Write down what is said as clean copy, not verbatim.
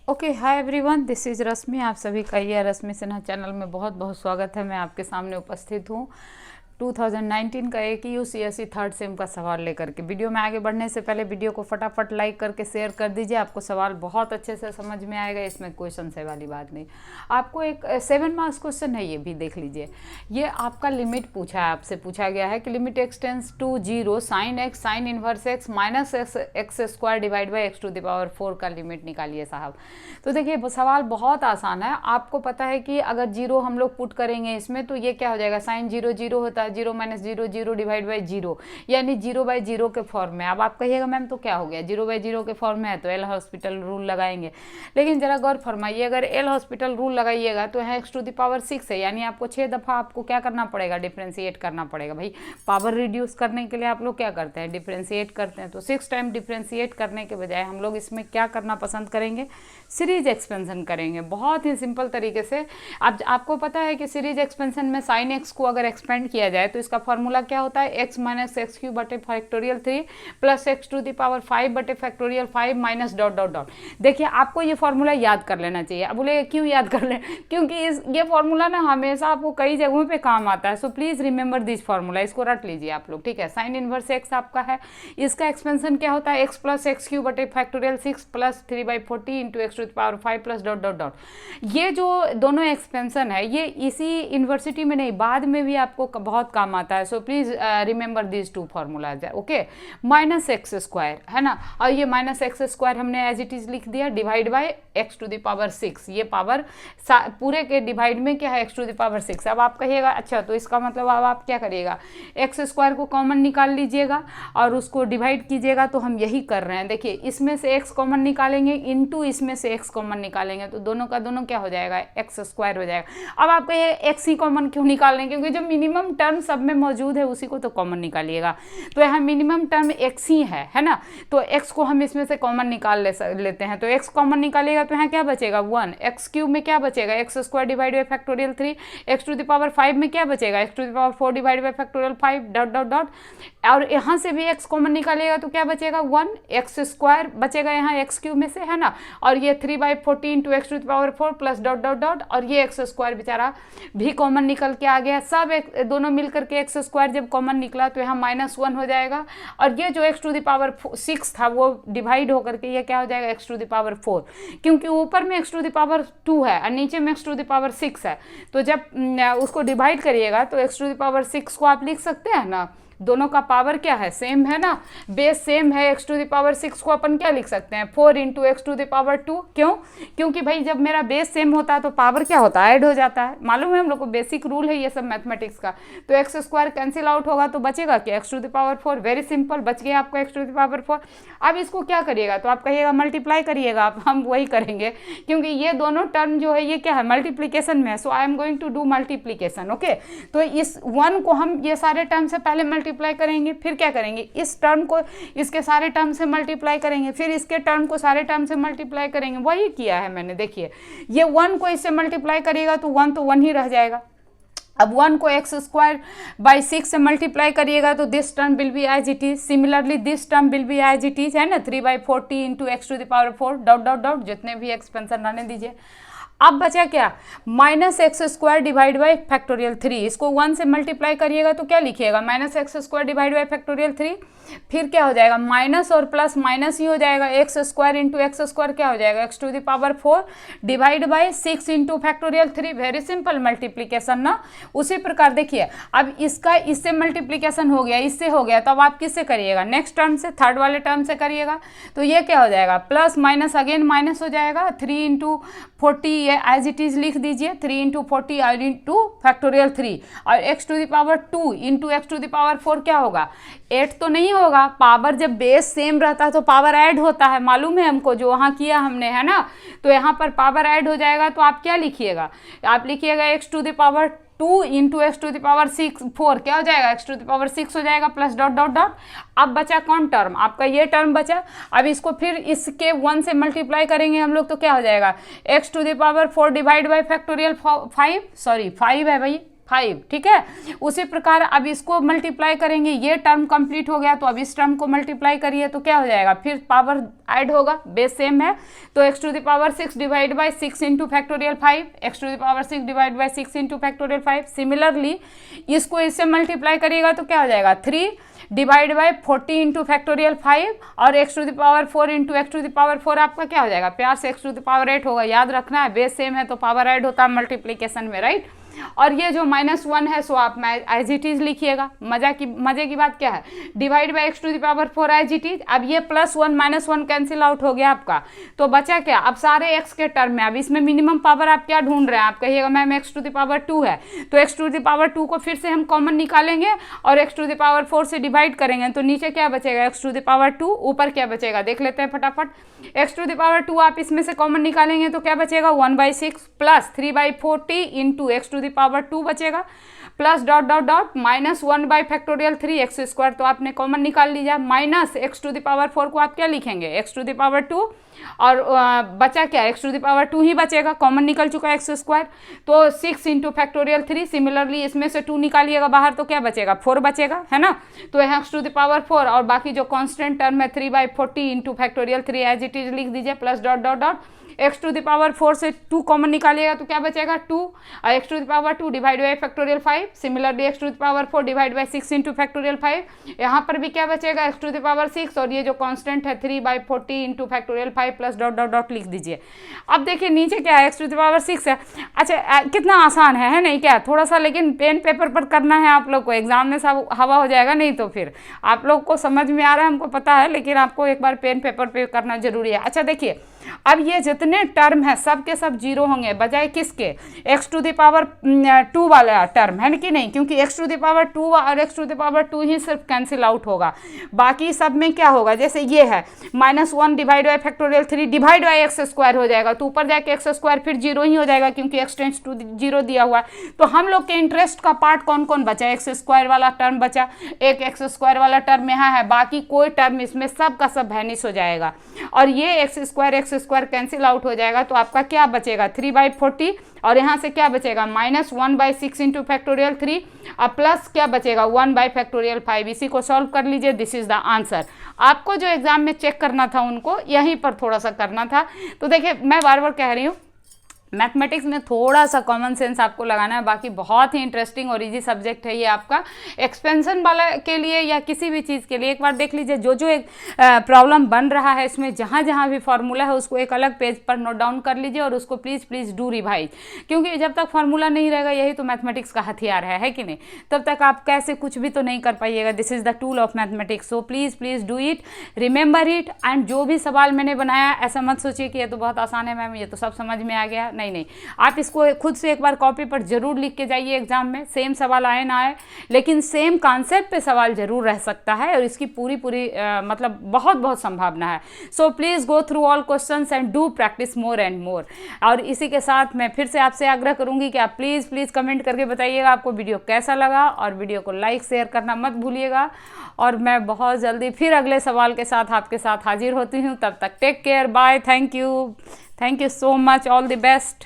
Okay, hi everyone, this is Rashmi. आप सभी का ये रश्मि सिन्हा चैनल में बहुत बहुत स्वागत है। मैं आपके सामने उपस्थित हूँ 2019 का एक यूसीएसई थर्ड सेम का सवाल लेकर के। वीडियो में आगे बढ़ने से पहले वीडियो को फटाफट लाइक करके शेयर कर दीजिए। आपको सवाल बहुत अच्छे से समझ में आएगा, इसमें क्वेश्चन से वाली बात नहीं। आपको एक 7 मार्क्स क्वेश्चन है, ये भी देख लीजिए। ये आपका लिमिट पूछा है, आपसे पूछा गया है कि limit x tends to 0 sine x sine inverse x minus x square divide by x to the power 4 का लिमिट निकालिए साहब। तो देखिए सवाल बहुत आसान है। आपको पता है कि अगर 0 हम लोग पुट करेंगे इसमें तो ये क्या हो जाएगा, साइन 0 0 होता है, 0 माइनस 0 0 डिवाइड बाई 0, यानी 0/0 के फॉर्म में। अब आप कहिएगा मैम तो क्या हो गया, 0/0 के फॉर्म में है तो एल हॉस्पिटल रूल लगाएंगे। लेकिन जरा गौर फरमाइए, अगर एल हॉस्पिटल रूल लगाइएगा तो यहाँ एक्स टू द पावर 6 है, यानी आपको 6 दफ़ा आपको क्या करना पड़ेगा, डिफ्रेंशिएट करना पड़ेगा। भाई पावर रिड्यूस करने के लिए आप लोग क्या करते हैं, डिफ्रेंशिएट करते हैं। तो 6 टाइम डिफ्रेंशिएट करने के बजाय हम लोग इसमें क्या करना पसंद करेंगे, सीरीज एक्सपेंशन करेंगे। बहुत ही सिंपल तरीके से। अब आपको पता है कि सीरीज एक्सपेंशन में साइन एक्स को अगर एक्सपेंड किया जाए तो इसका फॉर्मूला क्या होता है, एक्स माइनस एक्स क्यू बटे factorial 3 plus x to the power 5 बटे factorial 5 minus dot dot dot. देखिए आपको ये फॉर्मूला याद कर लेना चाहिए। अब बोले क्यों याद कर ले, क्योंकि ये फॉर्मूला ना हमेशा आपको कई जगहों पे काम आता है। So please remember this formula, इसको रट लीजिए आप लोग, ठीक है। साइन इनवर्स एक्स आपका है, इसका एक्सपेंशन क्या होता है, एक्स प्लस एक्स क्यू बटे factorial 6 plus 3/40 into x to the power 5 plus dot dot dot. ये जो दोनों एक्सपेंशन है ये इसी यूनिवर्सिटी में नहीं, बाद में भी आपको बहुत काम आता है। So please remember this two formulas, okay. Minus x square है ना, और ये माइनस एक्स स्क्वायर हमने एज इट इज लिख दिया, divide by x to the power 6। ये पावर पूरे के डिवाइड में क्या है, एक्स टू द पावर 6। अब आप कहिएगा अच्छा तो इसका मतलब अब आप क्या करिएगा, एक्स स्क्वायर को कॉमन निकाल लीजिएगा और उसको डिवाइड कीजिएगा। तो हम यही कर रहे हैं। देखिए इसमें से एक्स कॉमन निकालेंगे इनटू इसमें से एक्स कॉमन निकालेंगे तो दोनों का दोनों क्या हो जाएगा, एक्स स्क्वायर हो जाएगा। अब आप कहिए एक्स ही कॉमन क्यों निकाल रहे हैं, क्योंकि जो मिनिमम टर्म सब में मौजूद है उसी को तो कॉमन निकालिएगा। तो यहाँ मिनिमम टर्म एक्स ही है ना, तो एक्स को हम इसमें से कॉमन निकाल लेते हैं। तो एक्स कॉमन निकालेगा तो यहाँ क्या बचेगा 1, एक्स क्यूब में क्या बचेगा, x square divide by factorial 3, x to the power 5 में क्या बचेगा, x to the power 4 divide by factorial 5 dot dot dot. और यहाँ से भी एक्स कॉमन निकालेगा तो क्या बचेगा 1, एक्स स्क्वायर बचेगा यहाँ एक्स क्यूब में से, है ना। और ये 3/40 into x to the power 4 plus dot dot dot, और ये एक्स स्क्वायर बेचारा भी कॉमन निकल के आ गया। सब दोनों मिल करके एक्स स्क्वायर जब कॉमन निकला तो यहाँ -1 हो जाएगा। और ये जो एक्स टू द पावर 6 था वो डिवाइड होकर के ये क्या हो जाएगा, एक्स टू द पावर 4, क्योंकि ऊपर में एक्स टू द पावर 2 है और नीचे में एक्स टू द पावर 6 है। तो जब उसको डिवाइड करिएगा तो एक्स टू द पावर 6 को आप लिख सकते हैं ना, दोनों का पावर क्या है, सेम है ना, बेस सेम है। एक्स टू द पावर 6 को अपन क्या लिख सकते हैं, 4 into x to the power 2। क्यों, क्योंकि भाई जब मेरा बेस सेम होता है तो पावर क्या होता है, ऐड हो जाता है। मालूम है हम लोग को, बेसिक रूल है ये सब मैथमेटिक्स का। तो एक्स स्क्वायर कैंसिल आउट होगा तो बचेगा क्या, x to the power 4। Very simple, बच गया आपको एक्स टू द पावर 4। अब इसको क्या करिएगा, तो आप कहिएगा मल्टीप्लाई करिएगा आप, हम वही करेंगे क्योंकि ये दोनों टर्म जो है ये क्या है, मल्टीप्लीकेशन में है। So I am going to do multiplication, okay. तो इस 1 को हम ये सारे टर्म से पहले मल्टीप्लाई करेंगे, फिर क्या करेंगे, इस टर्म को इसके सारे टर्म से मल्टीप्लाई करेंगे, फिर इसके टर्म को सारे टर्म से मल्टीप्लाई करेंगे। वही किया है मैंने। देखिए ये 1 को इससे मल्टीप्लाई करिएगा तो 1 तो 1 ही रह जाएगा। अब 1 को एक्स स्क्वायर बाई 6 से मल्टीप्लाई करिएगा तो this term will be as it is, similarly this term will be as it is, है ना, 3/40 into x to the power 4 dot dot dot, जितने भी एक्सपेंशन रहने दीजिए। अब बचा क्या, minus x square divide by factorial 3। इसको 1 से मल्टीप्लाई करिएगा तो क्या लिखिएगा, minus x square divide by factorial 3। फिर क्या हो जाएगा, माइनस और प्लस माइनस ही हो जाएगा, x square into x square क्या हो जाएगा, x to the power 4 divide by 6 into factorial 3। Very simple multiplication ना। उसी प्रकार देखिए अब इसका इससे मल्टीप्लीकेशन हो गया, इससे हो गया, तो अब आप किससे करिएगा, नेक्स्ट टर्म से, थर्ड वाले टर्म से करिएगा। तो ये क्या हो जाएगा, प्लस माइनस अगेन माइनस हो जाएगा, 3 इंटू 40 एज इट इज लिख दीजिए, 3 इंटू 40 और इंटू फैक्टोरियल 3, और x to the power 2 into x to the power 4 क्या होगा, 8 तो नहीं होगा। पावर जब बेस सेम रहता है तो पावर ऐड होता है, मालूम है हमको, जो वहाँ किया हमने, है ना। तो यहाँ पर पावर ऐड हो जाएगा तो आप क्या लिखिएगा, आप लिखिएगा x to the power 2 into x to the power 4 क्या हो जाएगा, एक्स टू द पावर 6 हो जाएगा प्लस डॉट डॉट डॉट। अब बचा कौन टर्म, आपका ये टर्म बचा। अब इसको फिर इसके 1 से मल्टीप्लाई करेंगे हम लोग तो क्या हो जाएगा, x to the power 4 divide by factorial 5 है भाई, 5, ठीक है। उसी प्रकार अब इसको मल्टीप्लाई करेंगे, ये टर्म कंप्लीट हो गया तो अब इस टर्म को मल्टीप्लाई करिए तो क्या हो जाएगा, फिर पावर ऐड होगा, बेस सेम है तो x to the power 6 divide by 6 into factorial 5, x to the power 6 divide by 6 into factorial 5। Similarly इसको इससे मल्टीप्लाई करिएगा तो क्या हो जाएगा, 3 डिवाइड बाई 40 इंटू फैक्टोरियल 5 और x to the power 4 into x to the power 4 आपका क्या हो जाएगा, प्यार से x टू द पावर 8 होगा, याद रखना है बेस सेम है तो पावर ऐड होता है मल्टीप्लीकेशन में, राइट। और ये जो -1 है सो आप एज इट इज लिखिएगा। मजे की बात क्या है, divide by x to the power 4 as it is. अब ये +1 -1 कैंसिल आउट हो गया आपका, तो बचा क्या, अब सारे x के टर्म में अब इसमें मिनिमम पावर आप क्या ढूंढ रहे हैं, आप कहिएगा ma'am x to the power 2 है तो x टू द पावर 2 को फिर से हम कॉमन निकालेंगे और x टू द पावर 4 से डिवाइड करेंगे तो नीचे क्या बचेगा, x टू द पावर 2, ऊपर क्या बचेगा देख लेते हैं फटाफट। x टू द पावर 2 आप इसमें से कॉमन निकालेंगे तो क्या बचेगा, 1/6 plus 3/40 into x to the power 2 बचेगा, plus dot dot dot -1 by factorial 3 x square, तो आपने कॉमन निकाल लीजिए, minus x to the power 4 को आप क्या लिखेंगे, x टू द पावर 2 और बचा क्या, x टू द पावर 2 ही बचेगा, कॉमन निकल चुका है एक्स स्क्वायर, तो 6 इंटू फैक्टोरियल 3। सिमिलरली इसमें से 2 निकालिएगा बाहर तो क्या बचेगा, 4 बचेगा, है ना। तो x टू द पावर 4 और बाकी जो कांस्टेंट टर्म है 3/40 into factorial 3 as it is लिख दीजिए, plus dot dot dot x to the power 4 से 2 कॉमन निकालिएगा तो क्या बचेगा 2 और x to the power 2 divide by factorial 5। Similarly x to the power 4 divide by 6 into factorial 5, यहाँ पर भी क्या बचेगा x टू द पावर 6 और ये जो कांस्टेंट है 3/40 into factorial 5 plus dot dot dot लिख दीजिए। अब देखिए नीचे क्या है, x टू द पावर 6 है। अच्छा कितना आसान है नहीं क्या, थोड़ा सा लेकिन पेन पेपर पर करना है आप लोग को, एग्जाम में सब हवा हो जाएगा नहीं तो फिर आप लोग को समझ में आ रहा है हमको पता है, लेकिन आपको एक बार पेन पेपर पे करना जरूरी है। अच्छा देखिए अब ये जितने टर्म है सब के सब जीरो होंगे, बजाय किसके, x टू द पावर 2 वाला टर्म है कि नहीं, क्योंकि x टू द पावर 2 और x टू द पावर 2 ही सिर्फ कैंसिल आउट होगा, बाकी सब में क्या होगा, जैसे ये है -1 divide by factorial 3 divide by x square हो जाएगा तो ऊपर जाके एक्स स्क्वायर फिर जीरो ही हो जाएगा क्योंकि x टेंड्स टू 0 दिया हुआ है। तो हम लोग के इंटरेस्ट का पार्ट कौन कौन बचा, एक्स स्क्वायर वाला टर्म बचा, एक एक्स स्क्वायर वाला टर्म यहाँ है, बाकी कोई टर्म इसमें सब का सब वैनिश हो जाएगा और ये एक्स स्क्वायर कैंसिल आउट हो जाएगा तो आपका क्या बचेगा 3/40 और यहाँ से क्या बचेगा -1/6 इंटू फैक्टोरियल 3 और प्लस क्या बचेगा 1/फैक्टोरियल 5। इसी को सॉल्व कर लीजिए, दिस इज द आंसर। आपको जो एग्जाम में चेक करना था उनको यहीं पर थोड़ा सा करना था। तो देखिए मैं बार बार कह रही हूँ मैथमेटिक्स में थोड़ा सा कॉमन सेंस आपको लगाना है, बाकी बहुत ही इंटरेस्टिंग और इजी सब्जेक्ट है ये आपका। एक्सपेंशन वाला के लिए या किसी भी चीज़ के लिए एक बार देख लीजिए, जो जो एक प्रॉब्लम बन रहा है इसमें जहाँ जहाँ भी फार्मूला है उसको एक अलग पेज पर नोट डाउन कर लीजिए और उसको प्लीज़ डू रिवाइज, क्योंकि जब तक फार्मूला नहीं रहेगा यही तो मैथमेटिक्स का हथियार है कि नहीं, तब तक आप कैसे कुछ भी तो नहीं कर पाइएगा। This is the tool of mathematics, so please do it, remember it. And जो भी सवाल मैंने बनाया ऐसा मत सोचिए कि ये तो बहुत आसान है मैम, ये तो सब समझ में आ गया, नहीं, आप इसको खुद से एक बार कॉपी पर जरूर लिख के जाइए एग्जाम में, सेम सवाल आए ना आए लेकिन सेम कॉन्सेप्ट पे सवाल जरूर रह सकता है और इसकी पूरी मतलब बहुत संभावना है। So please go through all questions and do practice more and more. और इसी के साथ मैं फिर से आपसे आग्रह करूंगी कि आप प्लीज़ कमेंट करके बताइएगा आपको वीडियो कैसा लगा और वीडियो को लाइक शेयर करना मत भूलिएगा। और मैं बहुत जल्दी फिर अगले सवाल के साथ आपके साथ हाजिर होती हूँ, तब तक take care, bye, thank you so much, all the best.